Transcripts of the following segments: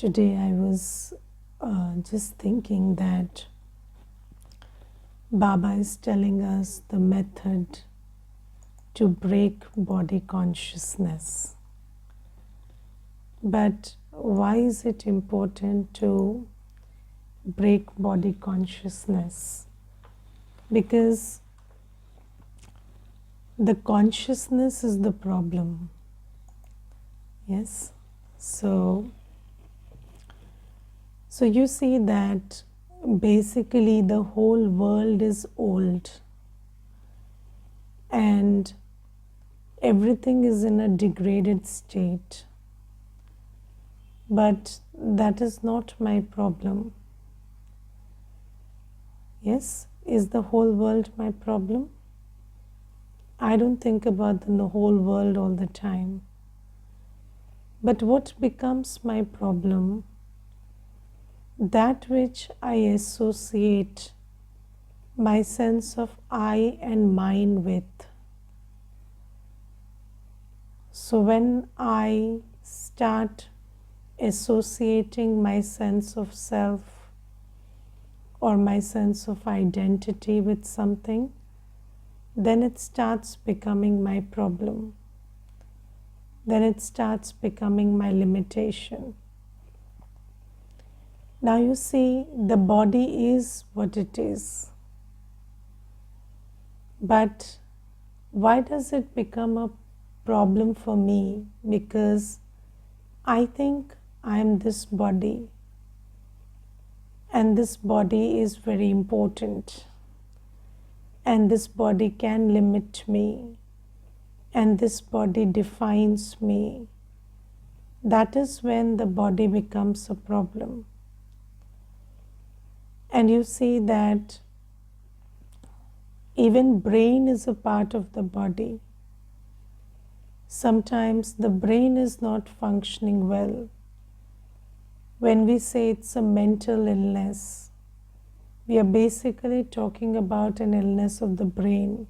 Today I was just thinking that Baba is telling us the method to break body consciousness. But why is it important to break body consciousness? Because the consciousness is the problem. Yes? So you see that basically the whole world is old and everything is in a degraded state. But that is not my problem. Yes, is the whole world my problem? I don't think about the whole world all the time. But what becomes my problem? That which I associate my sense of I and mine with. So when I start associating my sense of self or my sense of identity with something, then it starts becoming my problem. Then it starts becoming my limitation. Now you see, the body is what it is. But why does it become a problem for me? Because I think I am this body, and this body is very important, and this body can limit me, and this body defines me. That is when the body becomes a problem. And you see that even brain is a part of the body. Sometimes the brain is not functioning well. When we say it's a mental illness, we are basically talking about an illness of the brain.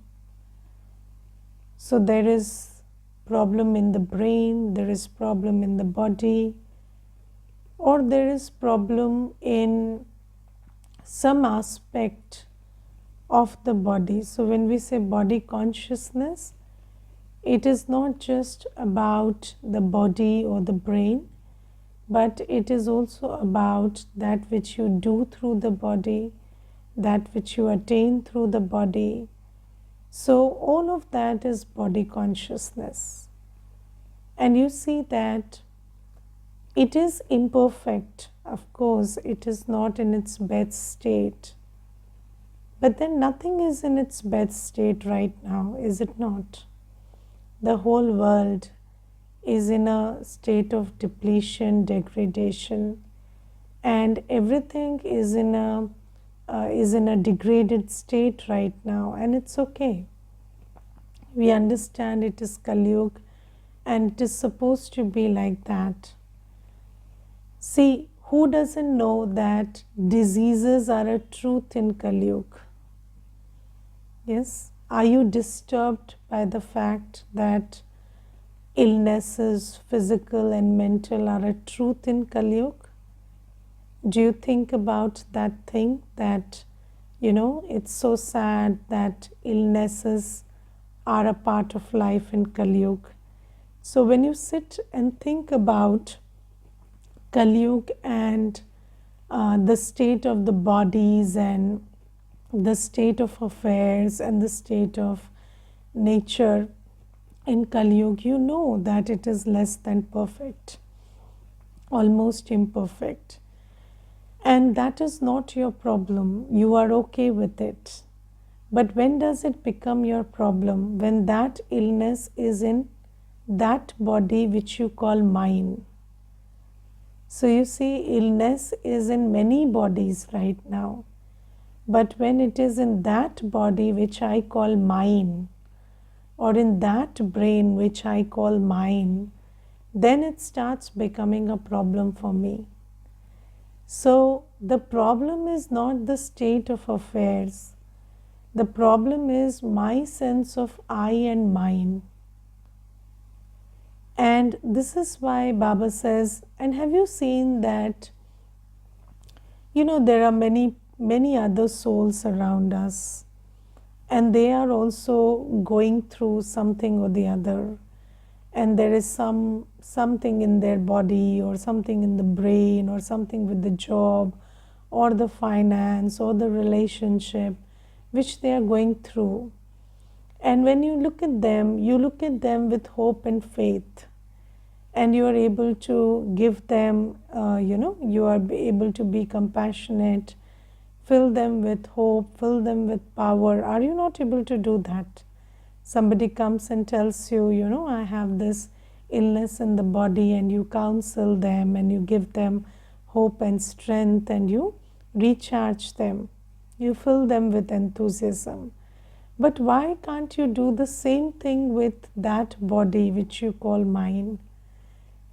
So there is problem in the brain, there is problem in the body, or there is problem in some aspect of the body. So when we say body consciousness, it is not just about the body or the brain, but it is also about that which you do through the body, that which you attain through the body. So all of that is body consciousness. And you see that it is imperfect. Of course, it is not in its best state. But then nothing is in its best state right now, is it not? The whole world is in a state of depletion, degradation, and everything is in a degraded state right now, and it's okay. We understand it is Kali Yuga, and it is supposed to be like that. See, who doesn't know that diseases are a truth in Kali Yuga? Yes? Are you disturbed by the fact that illnesses, physical and mental, are a truth in Kali Yuga? Do you think about that thing that, it's so sad that illnesses are a part of life in Kali Yuga? So when you sit and think about Kali Yuga and the state of the bodies and the state of affairs and the state of nature in Kali Yuga, you know that it is less than perfect, almost imperfect. And that is not your problem. You are okay with it. But when does it become your problem? When that illness is in that body which you call mine. So you see, illness is in many bodies right now. But when it is in that body which I call mine, or in that brain which I call mine, then it starts becoming a problem for me. So the problem is not the state of affairs. The problem is my sense of I and mine. And this is why Baba says, and have you seen that, there are many other souls around us, and they are also going through something or the other, and there is something in their body or something in the brain or something with the job or the finance or the relationship which they are going through. And when you look at them with hope and faith, and you are able to give them, you are able to be compassionate, fill them with hope, fill them with power. Are you not able to do that? Somebody comes and tells you, I have this illness in the body, and you counsel them and you give them hope and strength, and you recharge them, you fill them with enthusiasm. But why can't you do the same thing with that body which you call mine?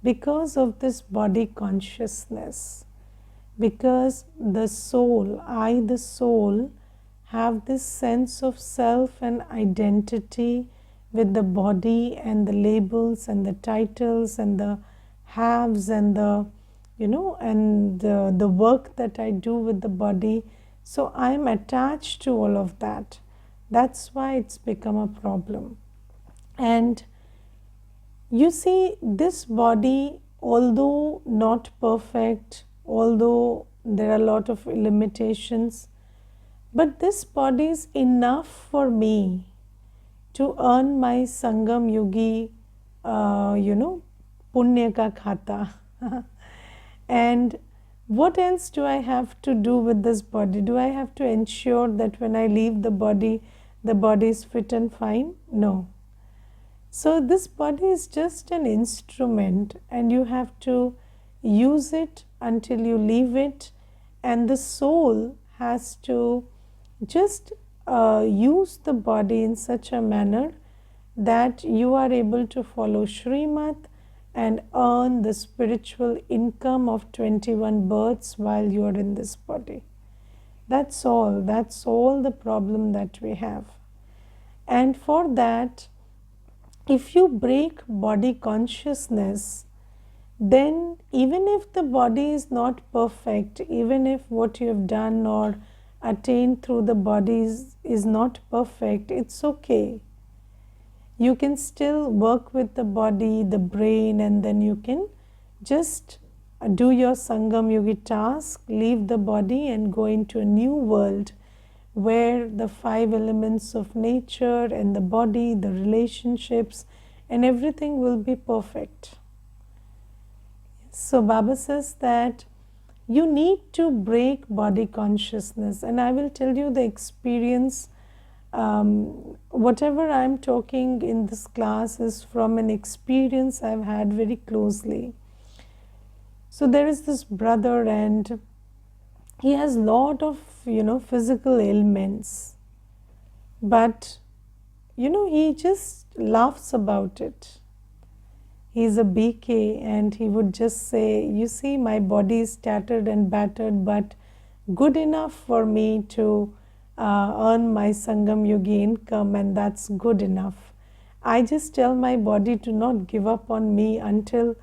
Because of this body consciousness, because the soul, I, the soul, have this sense of self and identity with the body and the labels and the titles and the haves and the, and the work that I do with the body. So I am attached to all of that. That's why it's become a problem. And you see, this body, although not perfect, although there are a lot of limitations, but this body is enough for me to earn my Sangam Yogi, Punya ka khata. And what else do I have to do with this body? Do I have to ensure that when I leave the body is fit and fine? No. So this body is just an instrument, and you have to use it until you leave it, and the soul has to just use the body in such a manner that you are able to follow Srimad and earn the spiritual income of 21 births while you are in this body. That's all the problem that we have. And for that, if you break body consciousness, then even if the body is not perfect, even if what you have done or attained through the body is not perfect, it's okay. You can still work with the body, the brain, and then you can just do your Sangam Yogi task, leave the body and go into a new world where the 5 elements of nature and the body, the relationships, and everything will be perfect. So Baba says that you need to break body consciousness, and I will tell you the experience. Whatever I'm talking in this class is from an experience I've had very closely. So there is this brother, and he has lot of physical ailments, but he just laughs about it. He's a BK, and he would just say, you see, my body is tattered and battered, but good enough for me to earn my Sangam Yogi income, and that's good enough. I just tell my body to not give up on me until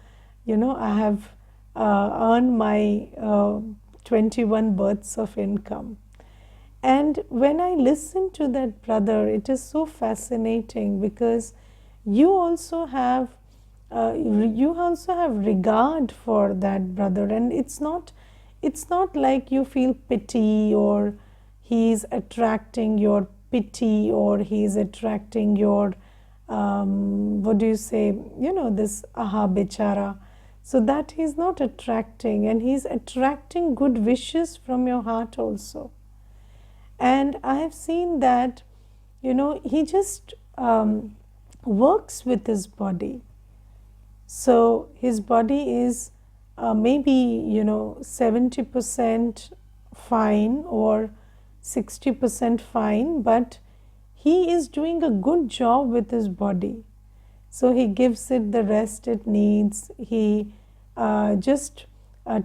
I have earned my 21 births of income. And when I listen to that brother, it is so fascinating, because you also have regard for that brother, and it's not like you feel pity, or he's attracting your pity, or he's attracting your this aha bechara. So that he's not attracting, and he's attracting good wishes from your heart also. And I have seen that he just works with his body. So his body is maybe 70% fine or 60% fine, but he is doing a good job with his body. So he gives it the rest it needs. He just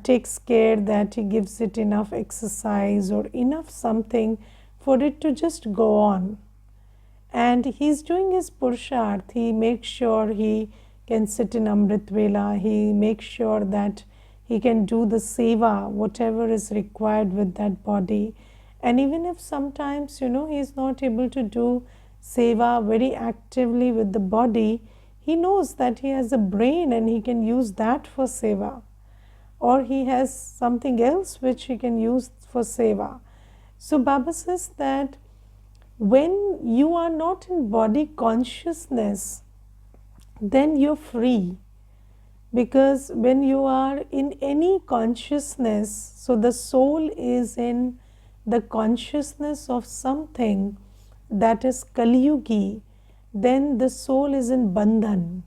takes care that he gives it enough exercise or enough something for it to just go on. And he's doing his Purusharth. He makes sure he can sit in Amrit Vela. He makes sure that he can do the seva, whatever is required with that body. And even if sometimes, he is not able to do seva very actively with the body, he knows that he has a brain and he can use that for seva. Or he has something else which he can use for seva. So Baba says that when you are not in body consciousness, then you're free. Because when you are in any consciousness, so the soul is in the consciousness of something that is Kali-yugi, then the soul is in bandhan.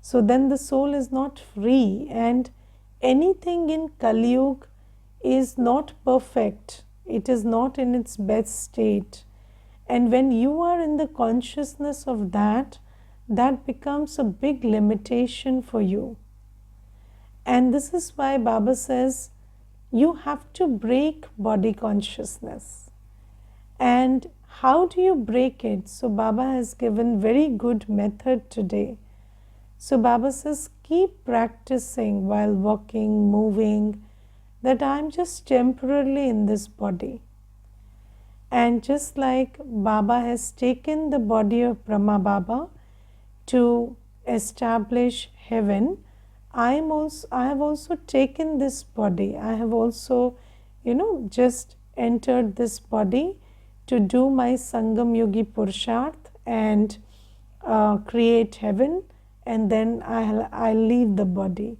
So then the soul is not free, and anything in Kali-yuga is not perfect. It is not in its best state. And when you are in the consciousness of that, that becomes a big limitation for you. And this is why Baba says you have to break body consciousness. And how do you break it? So Baba has given very good method today. So Baba says keep practicing while walking, moving, that I am just temporarily in this body. And just like Baba has taken the body of Brahma Baba to establish heaven, I have also taken this body. I have also, just entered this body to do my Sangam Yogi Purusharth and create heaven, and then I'll leave the body.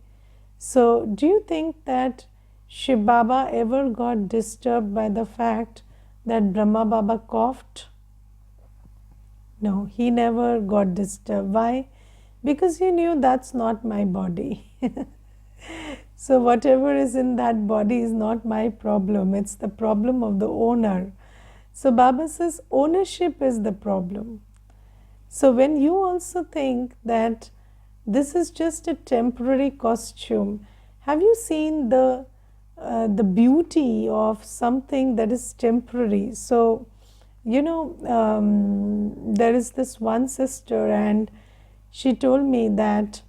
So do you think that Shiv Baba ever got disturbed by the fact that Brahma Baba coughed? No, he never got disturbed. Why? Because he knew that's not my body. So whatever is in that body is not my problem. It's the problem of the owner. So Baba says ownership is the problem. So when you also think that this is just a temporary costume, have you seen the beauty of something that is temporary? So, there is this one sister, and she told me that,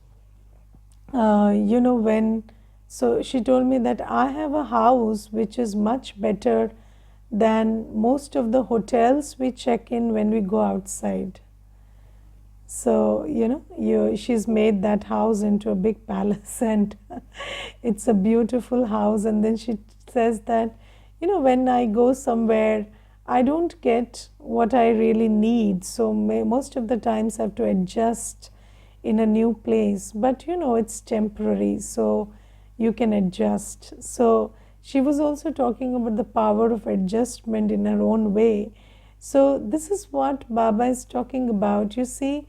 she told me that I have a house which is much better than most of the hotels we check in when we go outside. So, she's made that house into a big palace, and it's a beautiful house. And then she says that, when I go somewhere, I don't get what I really need. So most of the times I have to adjust in a new place. But, it's temporary, so you can adjust. So she was also talking about the power of adjustment in her own way. So this is what Baba is talking about. You see,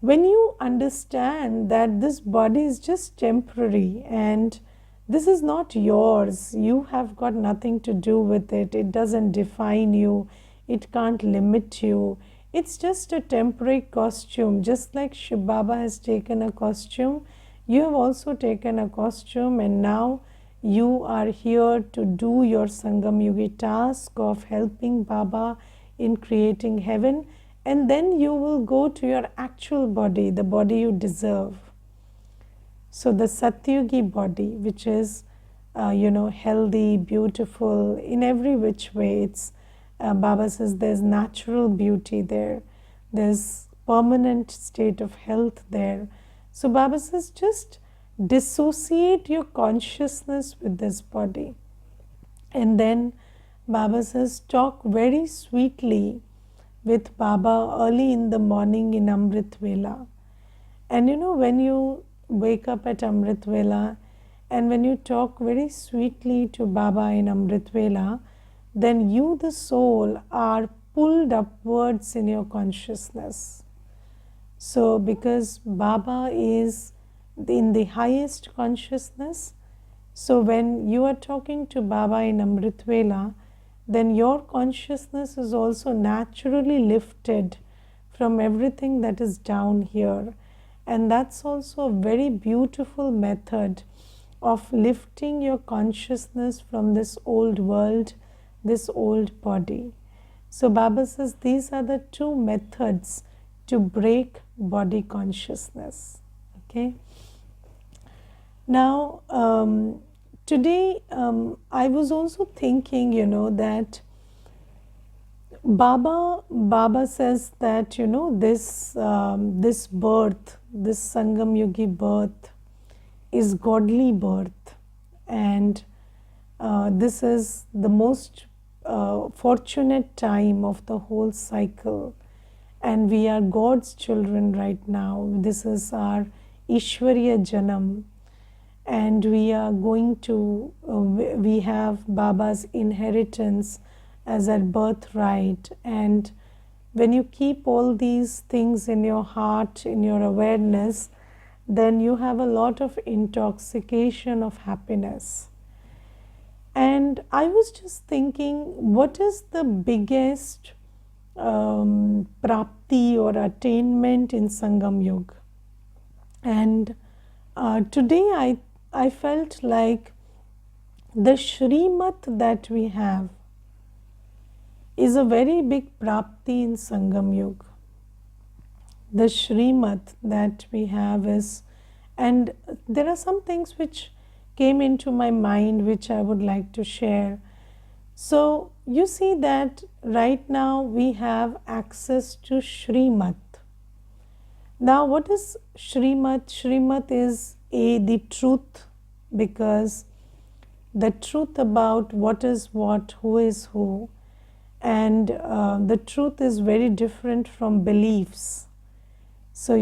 when you understand that this body is just temporary and this is not yours, you have got nothing to do with it, it doesn't define you, it can't limit you, it's just a temporary costume. Just like Shiv Baba has taken a costume, you have also taken a costume, and now you are here to do your Sangam Yugi task of helping Baba in creating heaven. And then you will go to your actual body, the body you deserve. So the Satyugi body, which is, healthy, beautiful, in every which way. It's Baba says there's natural beauty there. There's permanent state of health there. So Baba says just dissociate your consciousness with this body. And then Baba says talk very sweetly with Baba early in the morning in Amrit Vela. And when you wake up at Amrit Vela and when you talk very sweetly to Baba in Amrit Vela, then you, the soul, are pulled upwards in your consciousness. So because Baba is in the highest consciousness, so when you are talking to Baba in Amrit Vela, then your consciousness is also naturally lifted from everything that is down here. And that's also a very beautiful method of lifting your consciousness from this old world, this old body. So Baba says these are the two methods to break body consciousness. Okay. Now, today I was also thinking, that Baba says that, this birth, this Sangam Yogi birth is godly birth, and this is the most fortunate time of the whole cycle, and we are God's children right now. This is our Ishwariya Janam, and we are going to, we have Baba's inheritance as our birthright. And when you keep all these things in your heart, in your awareness, then you have a lot of intoxication of happiness. And I was just thinking, what is the biggest prapti or attainment in Sangam Yuga? And today I felt like the Shrimat that we have is a very big prapti in Sangam Yuga. The Shrimat that we have is, and there are some things which came into my mind which I would like to share. So you see that right now we have access to Shrimat. Now what is Shrimat? Shrimat is the truth, because the truth about what is what, who is who, and the truth is very different from beliefs. So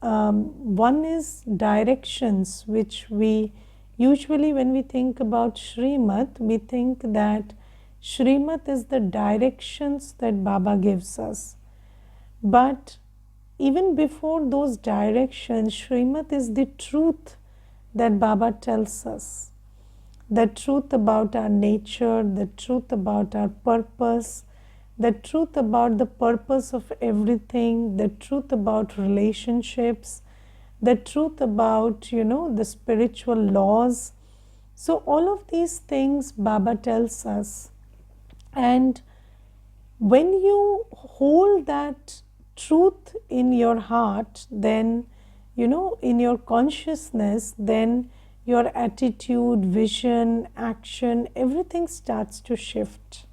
one is directions, which we usually, when we think about Shrimat, we think that Shrimat is the directions that Baba gives us. But even before those directions, Shrimat is the truth that Baba tells us. The truth about our nature, the truth about our purpose, the truth about the purpose of everything, the truth about relationships, the truth about, the spiritual laws. So all of these things Baba tells us. And when you hold that truth in your heart, then, in your consciousness, then your attitude, vision, action, everything starts to shift.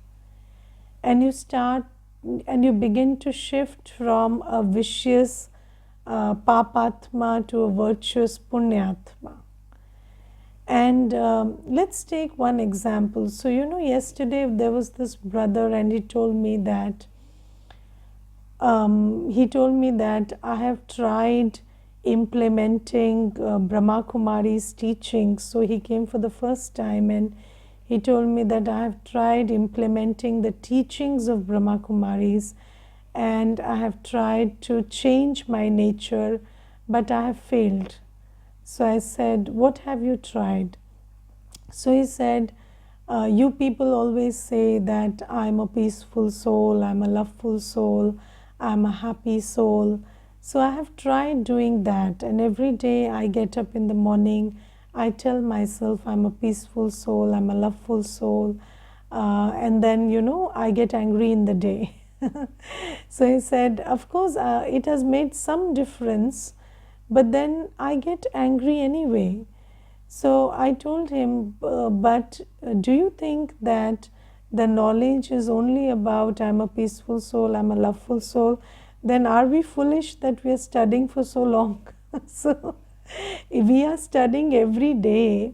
And you begin to shift from a vicious papatma to a virtuous punyatma. And let's take one example. So, yesterday there was this brother, and he told me that I have tried implementing Brahma Kumari's teachings. So he came for the first time, and he told me that I have tried implementing the teachings of Brahma Kumaris, and I have tried to change my nature, but I have failed. So I said, what have you tried? So he said, you people always say that I'm a peaceful soul, I'm a loveful soul, I'm a happy soul. So I have tried doing that, and every day I get up in the morning, I tell myself I'm a peaceful soul, I'm a loveful soul, and then, I get angry in the day. So he said, of course, it has made some difference, but then I get angry anyway. So I told him, but do you think that the knowledge is only about I'm a peaceful soul, I'm a loveful soul? Then are we foolish that we are studying for so long? So if we are studying every day,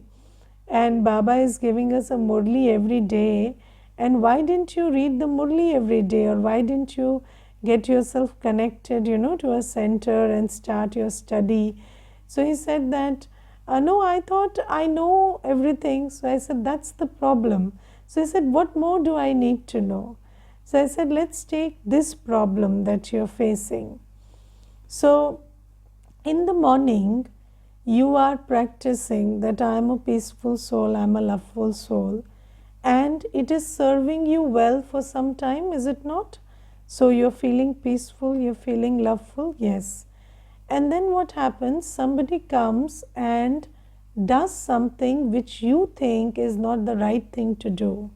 and Baba is giving us a Murli every day, and why didn't you read the Murli every day, or why didn't you get yourself connected, to a center and start your study? So he said that, no, I thought I know everything. So I said, that's the problem. So he said, what more do I need to know? So I said, let's take this problem that you're facing. So in the morning, you are practicing that I am a peaceful soul, I am a loveful soul, and it is serving you well for some time, is it not? So you're feeling peaceful, you're feeling loveful, yes. And then what happens? Somebody comes and does something which you think is not the right thing to do,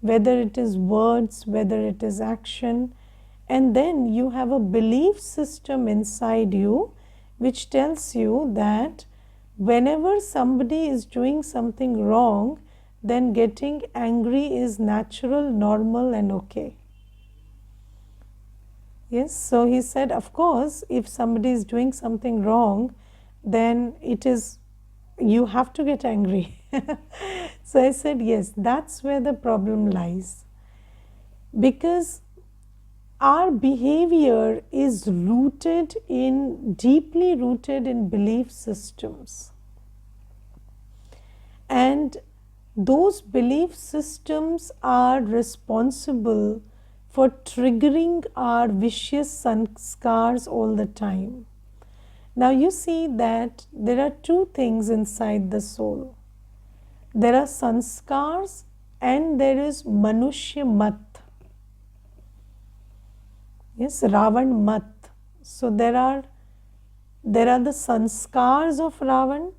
whether it is words, whether it is action, And then you have a belief system inside you which tells you that whenever somebody is doing something wrong, then getting angry is natural, normal, and okay. Yes, so he said, of course, if somebody is doing something wrong, then it is, you have to get angry. So I said, yes, that's where the problem lies. Because our behavior is deeply rooted in belief systems. And those belief systems are responsible for triggering our vicious sanskars all the time. Now you see that there are two things inside the soul. There are sanskars and there is manushya mat. Yes, Ravan mat. So there are the sanskars of Ravan,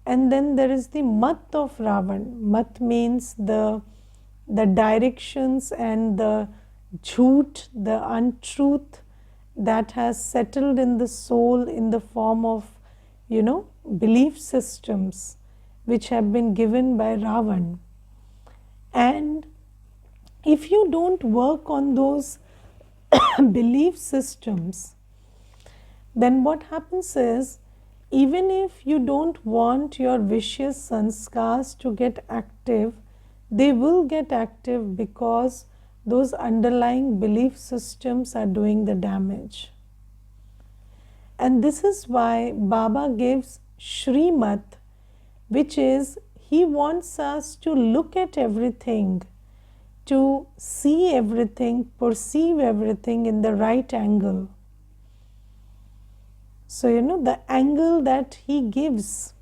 and then there is the mat of Ravan. Mat means the directions and the jhoot, the untruth that has settled in the soul in the form of, belief systems which have been given by Ravan. And if you don't work on those belief systems, then what happens is, even if you don't want your vicious sanskars to get active, they will get active because those underlying belief systems are doing the damage. And this is why Baba gives Shrimat, which is he wants us to look at everything, to see everything, perceive everything in the right angle. So, the angle that he gives,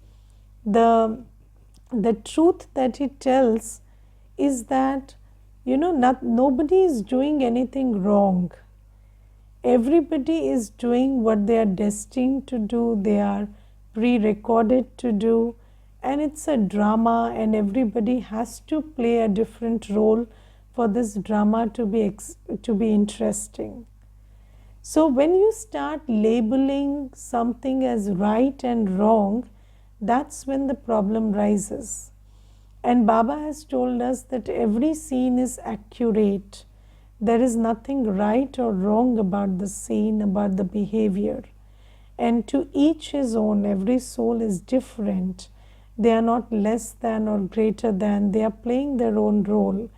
the truth that he tells is that, nobody is doing anything wrong. Everybody is doing what they are destined to do, they are pre-recorded to do, and it's a drama, and everybody has to play a different role for this drama to be interesting. So when you start labeling something as right and wrong, that's when the problem rises. And Baba has told us that every scene is accurate. There is nothing right or wrong about the scene, about the behavior. And to each his own, every soul is different. They are not less than or greater than, they are playing their own role.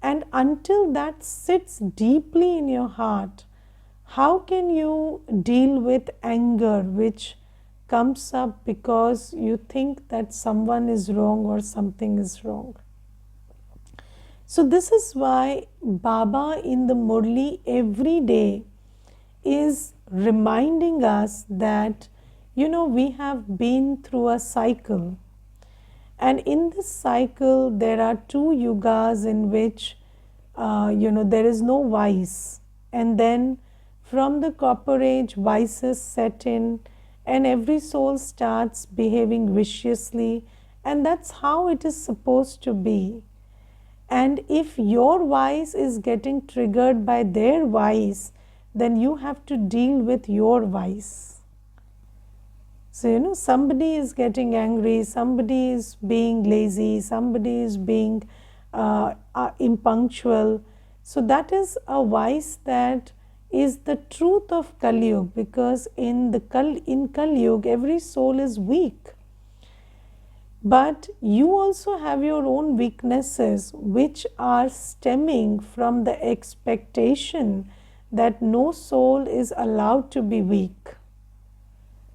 And until that sits deeply in your heart, how can you deal with anger which comes up because you think that someone is wrong or something is wrong? So this is why Baba in the Murli every day is reminding us that, we have been through a cycle. And in this cycle, there are two yugas in which, there is no vice. And then from the copper age, vices set in, and every soul starts behaving viciously, and that's how it is supposed to be. And if your vice is getting triggered by their vice, then you have to deal with your vice. So, somebody is getting angry, somebody is being lazy, somebody is being impunctual. So that is a vice that is the truth of Kali Yuga, because in Kali Yuga, every soul is weak. But you also have your own weaknesses which are stemming from the expectation that no soul is allowed to be weak.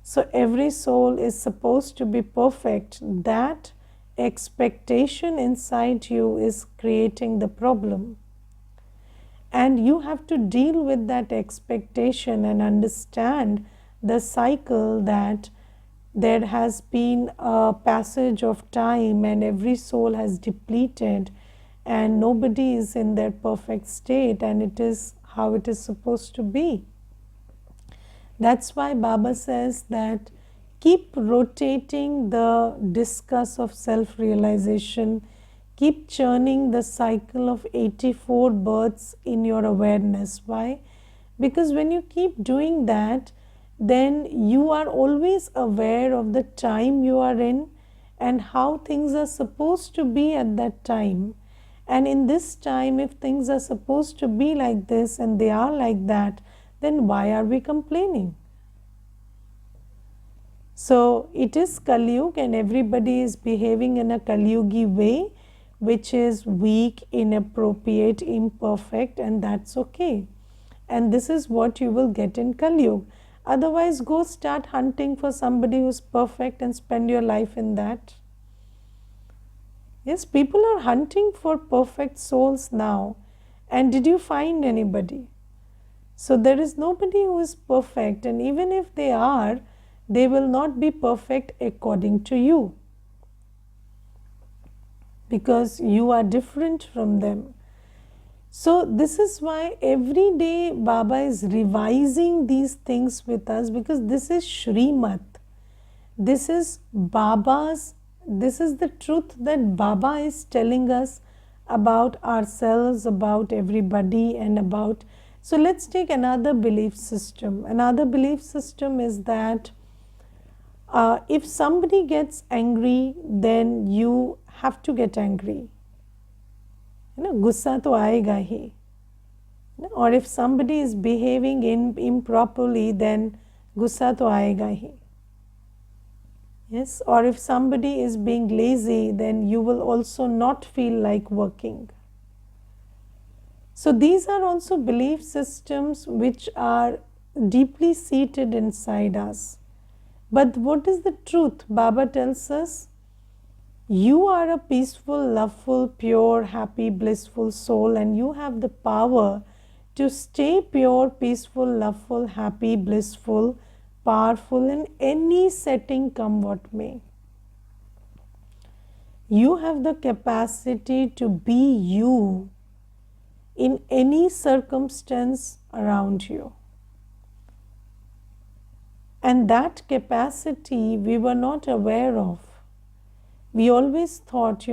So every soul is supposed to be perfect. That expectation inside you is creating the problem. And you have to deal with that expectation and understand the cycle that there has been a passage of time and every soul has depleted and nobody is in their perfect state, and it is how it is supposed to be. That's why Baba says that keep rotating the discus of self-realization, Keep churning the cycle of 84 births in your awareness. Why? Because when you keep doing that, then you are always aware of the time you are in and how things are supposed to be at that time. And in this time, if things are supposed to be like this and they are like that, then why are we complaining? So it is Kali Yuga and everybody is behaving in a Kali Yugi way, which is weak, inappropriate, imperfect, and that's okay. And this is what you will get in Kali Yuga. Otherwise, go start hunting for somebody who's perfect and spend your life in that. Yes, people are hunting for perfect souls now. And did you find anybody? So there is nobody who is perfect, and even if they are, they will not be perfect according to you, because you are different from them. So this is why every day Baba is revising these things with us, because this is Shrimat. This is Baba's, this is the truth that Baba is telling us about ourselves, about everybody, and about. So let's take another belief system. Another belief system is that if somebody gets angry, then you have to get angry. Gussa to aayega hi. Or if somebody is behaving improperly, then gussa to aayega hi. Yes, or if somebody is being lazy, then you will also not feel like working. So these are also belief systems which are deeply seated inside us. But what is the truth? Baba tells us, you are a peaceful, loveful, pure, happy, blissful soul, and you have the power to stay pure, peaceful, loveful, happy, blissful, powerful in any setting, come what may. You have the capacity to be you in any circumstance around you. And that capacity we were not aware of. We always thought,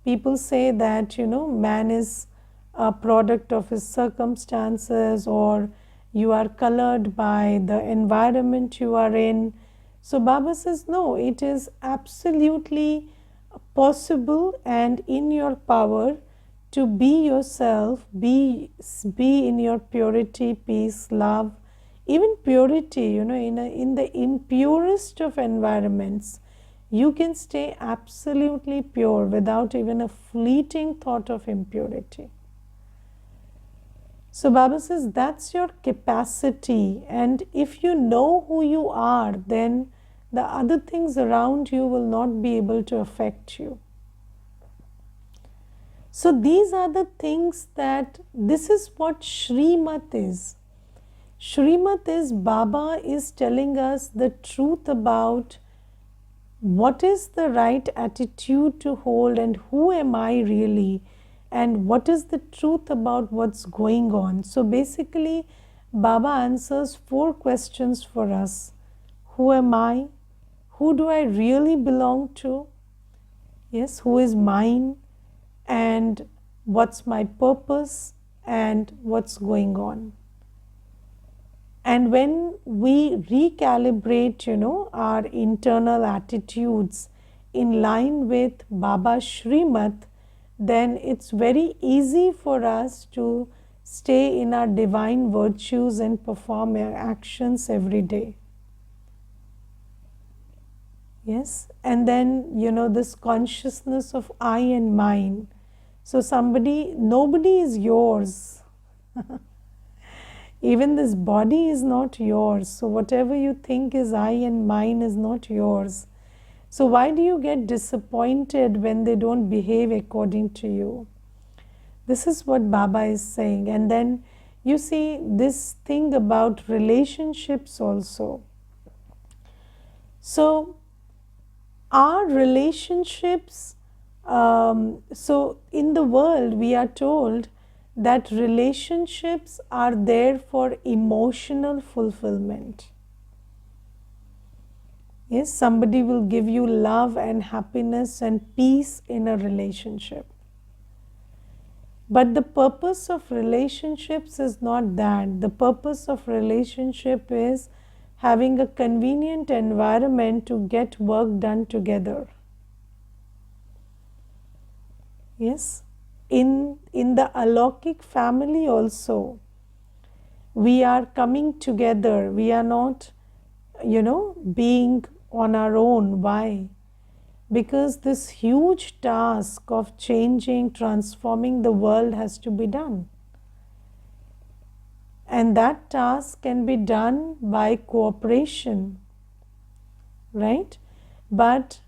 people say that, man is a product of his circumstances, or you are colored by the environment you are in. So Baba says, no, it is absolutely possible and in your power to be yourself, be in your purity, peace, love, even purity, in the impurest of environments. You can stay absolutely pure without even a fleeting thought of impurity. So Baba says that's your capacity, and if you know who you are, then the other things around you will not be able to affect you. So these are the things this is what Shrimat is. Shrimat is Baba is telling us the truth about what is the right attitude to hold and who am I really, and what is the truth about what's going on. So basically, Baba answers 4 questions for us. Who am I? Who do I really belong to? Yes, who is mine? And what's my purpose? And what's going on? And when we recalibrate, our internal attitudes in line with Baba's Shrimat, then it's very easy for us to stay in our divine virtues and perform our actions every day. Yes, and then, this consciousness of I and mine. So nobody is yours. Even this body is not yours. So whatever you think is I and mine is not yours. So why do you get disappointed when they don't behave according to you? This is what Baba is saying. And then you see this thing about relationships also. So our relationships, so in the world we are told that relationships are there for emotional fulfillment. Yes, somebody will give you love and happiness and peace in a relationship. But the purpose of relationships is not that. The purpose of relationship is having a convenient environment to get work done together. Yes, in the alaukic family also, we are coming together. We are not, being on our own. Why? Because this huge task of changing, transforming the world has to be done. And that task can be done by cooperation, right? But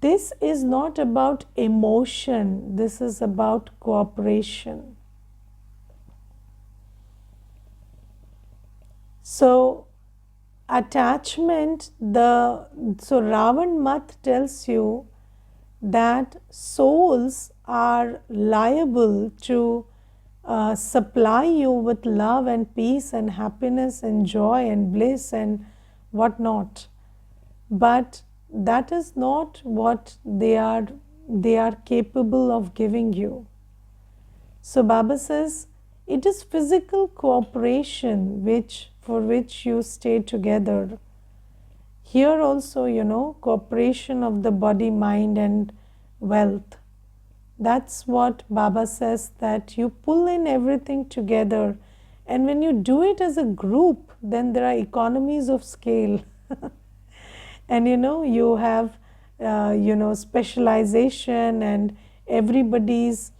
this is not about emotion, this is about cooperation. So, attachment, so Ravan Math tells you that souls are liable to supply you with love and peace and happiness and joy and bliss and whatnot. But that is not what they are capable of giving you. So Baba says it is physical cooperation for which you stay together. Here also, cooperation of the body, mind and wealth. That's what Baba says, that you pull in everything together, and when you do it as a group, then there are economies of scale. And you have specialization, and everybody's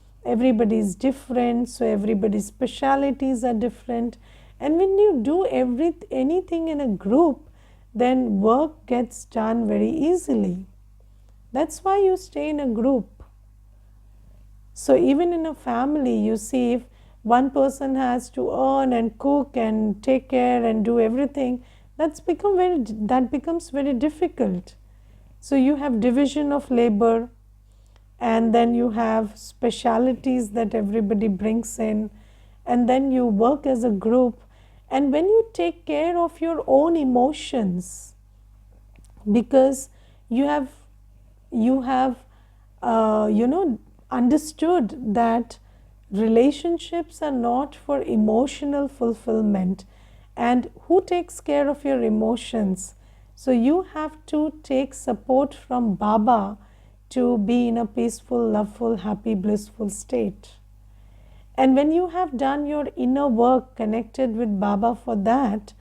different, so everybody's specialities are different. And when you do anything in a group, then work gets done very easily. That's why you stay in a group. So even in a family, you see, if one person has to earn and cook and take care and do everything, that becomes very difficult. So you have division of labor, and then you have specialities that everybody brings in, and then you work as a group. And when you take care of your own emotions, because you have understood that relationships are not for emotional fulfillment, and who takes care of your emotions? So you have to take support from Baba to be in a peaceful, loveful, happy, blissful state. And when you have done your inner work connected with Baba for that,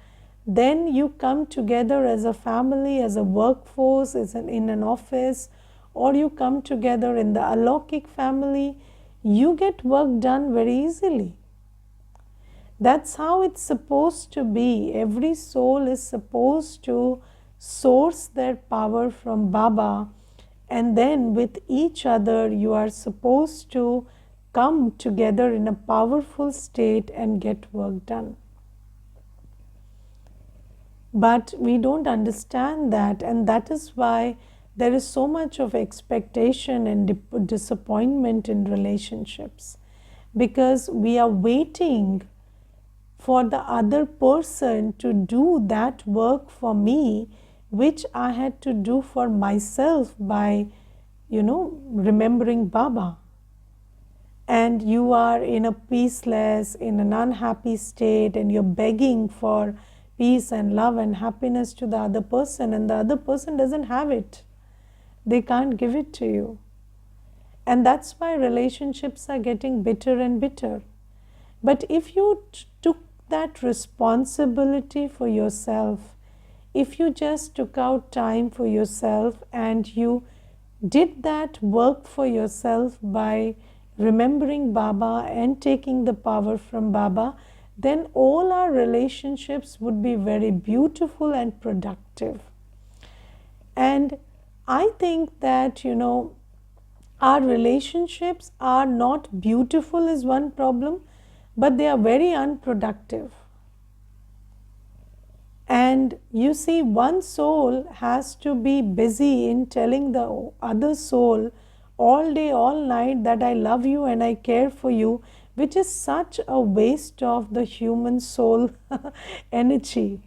then you come together as a family, as a workforce, in an office, or you come together in the alaukic family. You get work done very easily. That's how it's supposed to be. Every soul is supposed to source their power from Baba, and then with each other you are supposed to come together in a powerful state and get work done. But we don't understand that, and that is why there is so much of expectation and disappointment in relationships, because we are waiting for the other person to do that work for me, which I had to do for myself by, remembering Baba. And you are in a peaceless, in an unhappy state, and you're begging for peace and love and happiness to the other person, and the other person doesn't have it. They can't give it to you. And that's why relationships are getting bitter and bitter. But if you took that responsibility for yourself, if you just took out time for yourself and you did that work for yourself by remembering Baba and taking the power from Baba, then all our relationships would be very beautiful and productive. And I think that, our relationships are not beautiful is one problem, but they are very unproductive. And you see, one soul has to be busy in telling the other soul all day, all night that I love you and I care for you, which is such a waste of the human soul energy.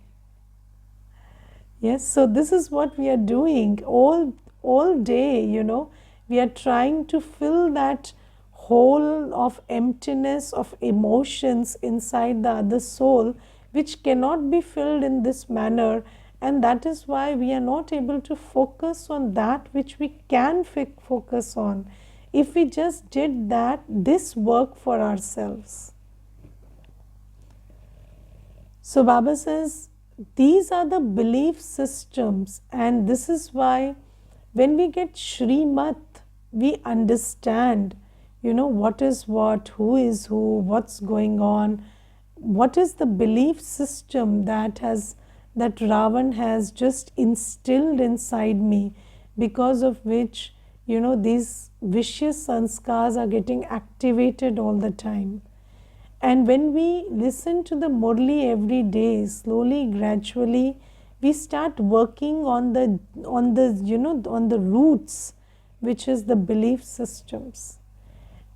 Yes, so this is what we are doing all day, you know. We are trying to fill that hole of emptiness of emotions inside the other soul, which cannot be filled in this manner, and that is why we are not able to focus on that which we can focus on. If we just did that this work for ourselves. So Baba says these are the belief systems, and this is why when we get Shrimat, we understand, you know, what is what, who is who, what's going on, what is the belief system that Ravan has just instilled inside me, because of which, you know, these vicious sanskars are getting activated all the time. And when we listen to the Murli every day, slowly, gradually, we start working on the you know, on the roots, which is the belief systems.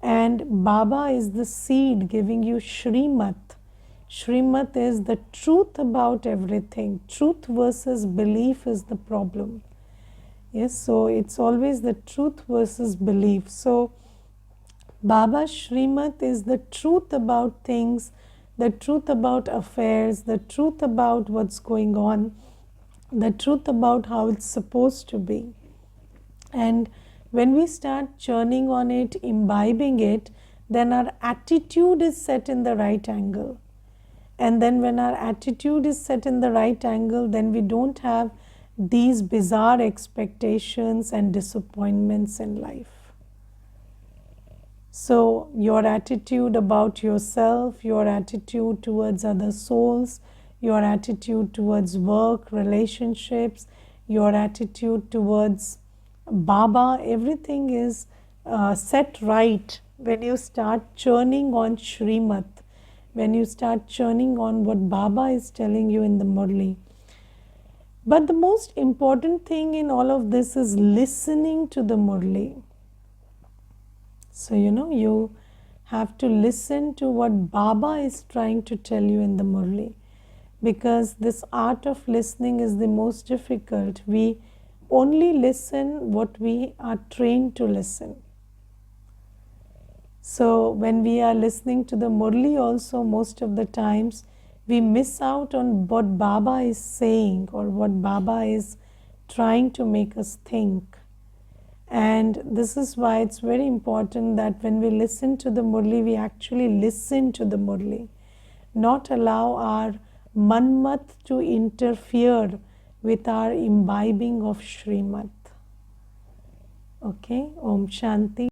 And Baba is the seed giving you Shrimat. Shrimat is the truth about everything. Truth versus belief is the problem. Yes, so it's always the truth versus belief. So Baba's Shrimat is the truth about things, the truth about affairs, the truth about what's going on, the truth about how it's supposed to be. And when we start churning on it, imbibing it, then our attitude is set in the right angle. And then when our attitude is set in the right angle, then we don't have these bizarre expectations and disappointments in life. So, your attitude about yourself, your attitude towards other souls, your attitude towards work, relationships, your attitude towards Baba, everything is set right when you start churning on Shrimat, when you start churning on what Baba is telling you in the Murli. But the most important thing in all of this is listening to the Murli. So, you know, you have to listen to what Baba is trying to tell you in the Murli, because this art of listening is the most difficult. We only listen what we are trained to listen. So, when we are listening to the Murli, also, most of the times we miss out on what Baba is saying or what Baba is trying to make us think. And this is why it's very important that when we listen to the Murli, we actually listen to the Murli, not allow our Manmat to interfere with our imbibing of Shrimat. Okay, Om Shanti.